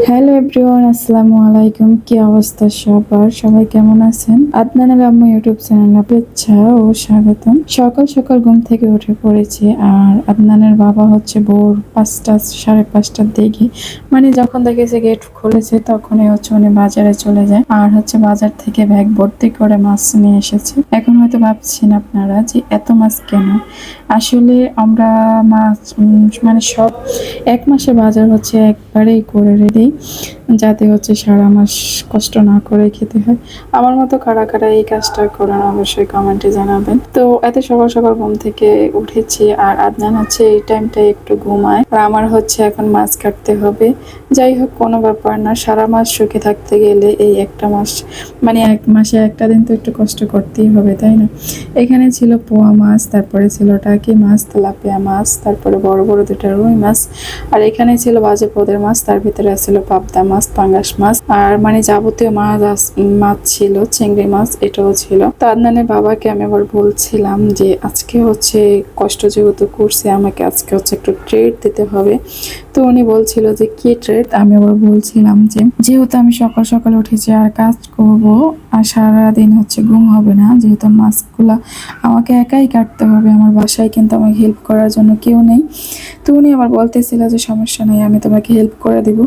Hello everyone, আসসালামু আলাইকুম। কি অবস্থা সবার? সবাই কেমন আছেন? আদনানের আম্মু ইউটিউব চ্যানেলে শুভেচ্ছা ও স্বাগতম। সকাল সকাল ঘুম থেকে উঠে পড়েছি, আর আদনানের বাবা হচ্ছে ভোর 5টা 5:30টার দিকে, মানে যখন দেখেছে গেট খুলেছে তখনই হচ্ছে উনি বাজারে চলে যায়, আর হচ্ছে বাজার থেকে ব্যাগ ভর্তি করে মাছ নিয়ে এসেছে। এখন হয়তো ভাবছেন আপনারা যে এত মাছ কেন? আসলে আমরা মাছ মানে সব এক মাসের বাজার হচ্ছে একবারেই করে দিই, যাতে হচ্ছে সারা মাস কষ্ট না করে খেতে হয়। আমার মতো কারা কারা এই কাজটা করেন অবশ্যই কমেন্টে জানাবেন। তো এত সকাল সকাল ঘুম থেকে উঠেছি, আর আদনান হচ্ছে এই টাইমটা একটু ঘুমায়, আর আমার হচ্ছে এখন মাছ কাটতে হবে। যাই হোক, কোনো ব্যাপার না, সারা মাস সুখে থাকতে গেলে এই একটা মাস, মানে এক মাসে একটা দিন তো একটু কষ্ট করতেই হবে, তাই না? এখানে ছিল পোয়া মাছ, তারপরে ছিল টাকি মাছ, তেলাপিয়া মাছ, তারপরে বড় বড় দুটো রুই মাছ, আর এখানে ছিল বাজে পদের মাছ, তার ভিতরে ছিল পাবদা মাছ, পাঙ্গাস মাছ, আর মানে যাবতীয় মাছ ছিল, চিংড়ি মাছ এটাও ছিল। তো আদনানের বাবাকে আমি আবার বলছিলাম যে আজকে হচ্ছে কষ্ট যেহেতু করছে, আমাকে আজকে হচ্ছে একটু ট্রিট দিতে হবে। তো উনি বলছিল যে কি ট্রিট? আমি আবার বলছিলাম যে যেহেতু আমি সকাল সকাল উঠেছি আর কাজ করব, আর সারাদিন হচ্ছে ঘুম হবে না, যেহেতু মাছগুলা আমাকে একাই কাটতে হবে, আমার বাসায় কিন্তু আমাকে হেল্প করার জন্য কেউ নেই। তো উনি আবার বলতেছিল যে সমস্যা নাই, আমি তোমাকে হেল্প করে দিব।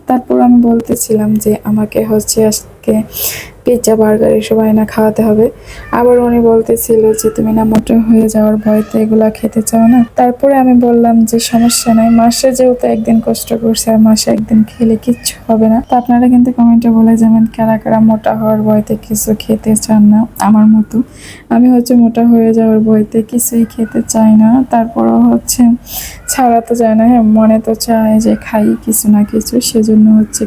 তারপর আমি বলতেছিলাম যে আমাকে হচ্ছে আজকে পিৎজা বার্গার এসব আয়না খাওয়াতে হবে। আবার উনি বলতেছিল যে তুমি না মোটা হয়ে যাওয়ার ভয়তে এগুলা খেতে চাও না। তারপরে আমি বললাম যে সমস্যা নাই, মাসে যেহেতু একদিন কষ্ট করছে, আর মাসে একদিন খেলে কিচ্ছু হবে না। তো আপনারা কিন্তু কমেন্টে বলে যাবেন কারা কারা মোটা হওয়ার ভয়তে কিছু খেতে চান না আমার মতো। আমি হচ্ছে মোটা হয়ে যাওয়ার ভয়তে কিছুই খেতে চাই না, তারপরও হচ্ছে ছাড়া তো যায় না। হ্যাঁ, মনে তো চায় যে খাই কিছু না কিছু, সেজন্য হচ্ছে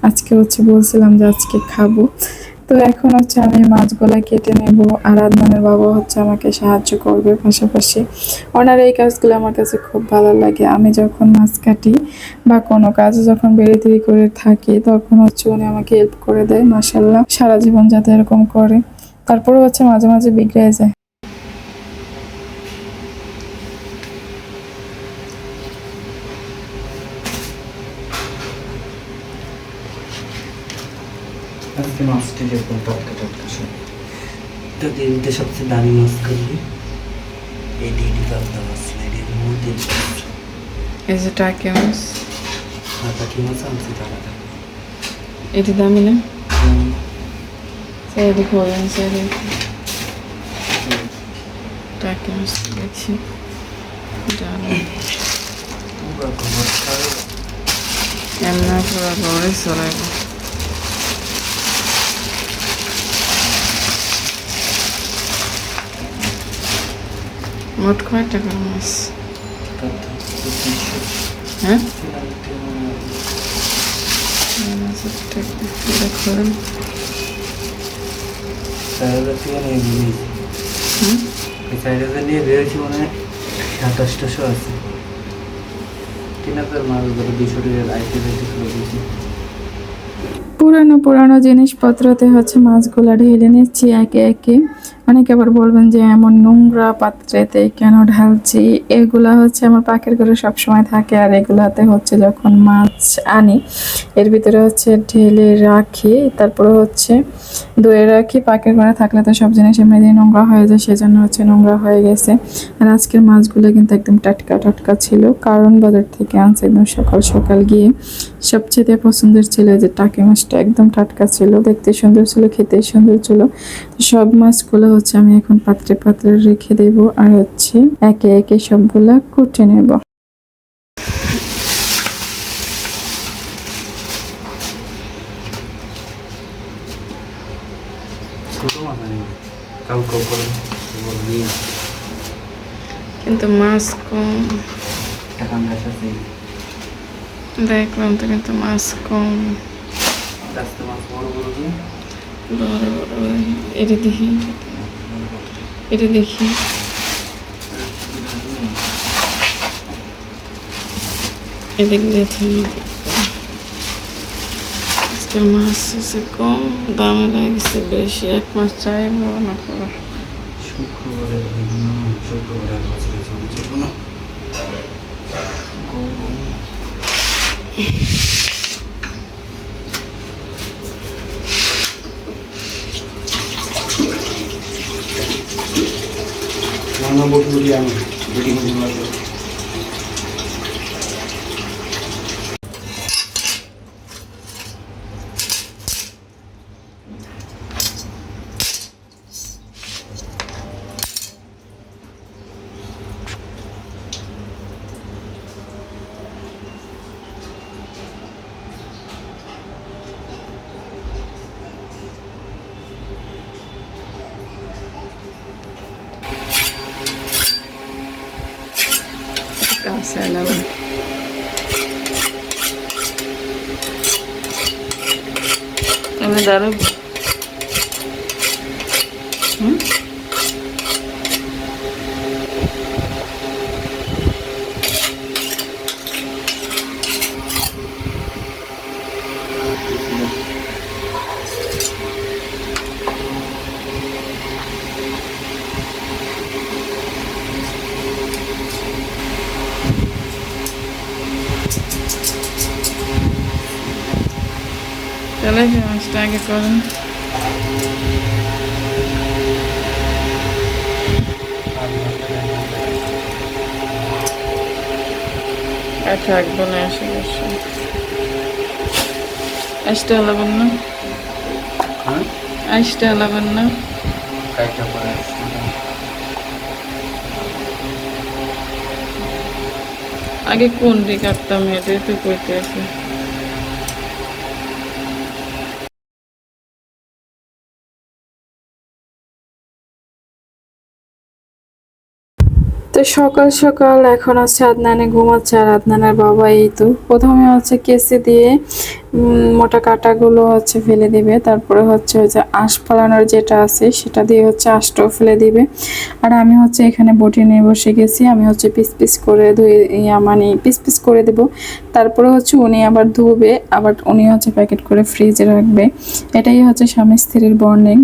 আজকে হচ্ছে বলছিলাম যে আজকে খাবো। তো এখন হচ্ছে আমি মাছগুলা কেটে নেব, আর আদনানের বাবা হচ্ছে আমাকে সাহায্য করবে পাশাপাশি। ওনার এই কাজগুলো আমার কাছে খুব ভালো লাগে। আমি যখন মাছ কাটি বা কোনো কাজ যখন বেরিয়ে করে থাকি, তখন হচ্ছে উনি আমাকে হেল্প করে দেয়। মাশাল্লাহ, সারা জীবন যাতে এরকম করে। তারপরে হচ্ছে মাঝে মাঝে বিগড়ে যায়। আজকে মাছটা যেরকম টাটকা টাটকা সব, তো দিনটা সবচেয়ে দামি মাছ করবি এই ডিডি পাবদা মাছ, এর মধ্যে এই যে টাকি মাছ, টাকি মাছ আনছি তারা এটি দামি না? সেই দেখো, সেই দেখো টাকি মাছ দেখছি, এমনা পুরো ঘরে চলাইব। মোট কয় টাকার মাছ? হ্যাঁ, দেখুন। নিয়ে বেরোচ্ছি, মানে 2700 আছে। 3000 মাছ ধরে 200 টাকার আইতে করে দিয়েছি। পুরানো পুরানো জিনিসপত্রতে হচ্ছে মাছগুলা ঢেলে নিচ্ছি একে একে। অনেকে আবার বলবেন যে এমন নোংরা পাত্রেতে কেন ঢালছি। এগুলা হচ্ছে আমার পাকের ঘরে সবসময় থাকে, আর এগুলাতে হচ্ছে যখন মাছ আনি এর ভিতরে হচ্ছে ঢেলে রাখি, তারপরে হচ্ছে ধুয়ে রাখি। পাকের ঘরে থাকলে তো সব জিনিস এমনি নোংরা হয়ে যায়, সেজন্য হচ্ছে নোংরা হয়ে গেছে। আর আজকের মাছগুলো কিন্তু একদম টাটকা টাটকা ছিল, কারণ বাজার থেকে আনছে একদম সকাল সকাল গিয়ে। সবচেয়ে পছন্দের ছিল যে টাকি মাছটা, একদম টাটকা ছিল, দেখতে সুন্দর ছিল, খেতে সুন্দর ছিল। তো সব মাছগুলো হচ্ছে আমি এখন পাত্রে পাত্রে রেখে দেব, আর হচ্ছে একে একে সবগুলা কুটে নেব। ছোট মাছ আনি কালকে করে নিয়ে কিন্তু মাছ কম টাকা আছে, দেখলাম তো, কিন্তু মাছ কম। রাস্তা মাছ বড় বড় দিয়ে বড় বড় এটা দেখি, এটা দেখি। এদিক দিয়ে আজকে মাছ আছে কম, দামে লাগছে বেশি। এক মাস চাইব না করে শুক্রবারে শুক্রবারে মাছ যে কোনো আমরা বটি বটি আনি বটি বটি লাগে কাঁচা লবণ আমি দাঁড়াব তাহলে মাছটা আগে করুন থাকবো না আসে বসে আসতে হলাবেন না আসতে হলাবেন না আগে কোন দিকে কাটতাম এটাই তো কইতে আছে তো সকাল সকাল এখন হচ্ছে আদনানে ঘুমাচ্ছে আর আদনানের বাবা এই তো প্রথমে হচ্ছে কেসি দিয়ে মোটা কাটাগুলো হচ্ছে ফেলে দিবে, তারপরে হচ্ছে ওই যে আঁশ ফালানোর যেটা আছে সেটা দিয়ে হচ্ছে আঁশটাও ফেলে দিবে। আর আমি হচ্ছে এখানে বটি নিয়ে বসে গেছি, আমি হচ্ছে পিস পিস করে মানে পিস পিস করে দেব। তারপরে হচ্ছে উনি আবার ধুবে, আবার উনি হচ্ছে প্যাকেট করে ফ্রিজে রাখবে। এটাই হচ্ছে স্বামী স্ত্রীর বন্ডিং।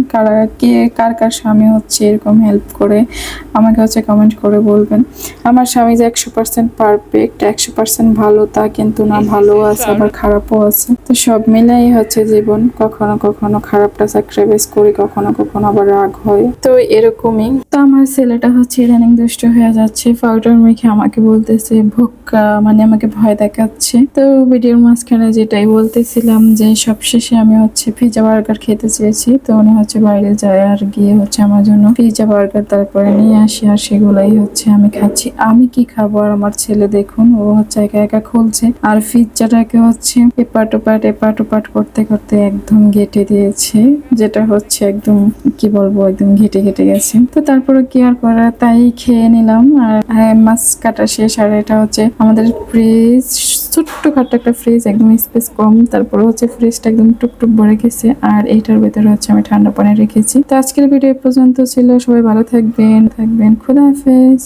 কার কার স্বামী হচ্ছে এরকম হেল্প করে আমাকে হচ্ছে কমেন্ট করে বলবেন। আমার স্বামী যে 100% পারফেক্ট 100% ভালো তা কিন্তু না, ভালো আছে আবার খারাপও আছে। তো সব মিলাই হচ্ছে জীবন, কখনো কখনো খারাপটা স্যাক্রিফাইস করি, কখনো কখনো আবার রাগ হয়, তো এরকমই। তো আমার ছেলেটা হচ্ছে ইদানিং দুষ্ট হয়ে যাচ্ছে, পাউডার মেখে আমাকে বলতেছে ভোক্কা, মানে আমাকে ভয় দেখাচ্ছে। তো ভিডিওর মাঝখানে যেটাই বলতেছিলাম যে সবশেষে আমি হচ্ছে পিৎজা বার্গার খেতে চেয়েছি, তো উনি হচ্ছে বাইরে যায় আর গিয়ে হচ্ছে আমার জন্য পিৎজা বার্গার তারপরে নিয়ে আসি, আর সেগুলাই হচ্ছে আমি খাচ্ছি। আমি কি খাবো আর আমার ছেলে দেখুন ও হচ্ছে একা একা খুলছে আর পিৎজাটাকে হচ্ছে এপাট ওপাট করতে করতে একদম ঘেটে দিয়েছে, যেটা হচ্ছে একদম কি বলবো একদম ঘেটে গেছে। তো তারপরে কি আর করা, তাই খেয়ে নিলাম। আর মাছ কাটা শেষ, আর এটা হচ্ছে আমাদের ফ্রিজ, ছোট্টখাট্ট একটা ফ্রিজ, একদম স্পেস কম, তারপরে হচ্ছে ফ্রিজটা একদম টুকটুক ভরে গেছে। আর এইটার ভেতরে হচ্ছে আমি ঠান্ডা পানি রেখেছি। তো আজকের ভিডিও পর্যন্ত ছিল, সবাই ভালো থাকবেন, খুদা হাফেজ।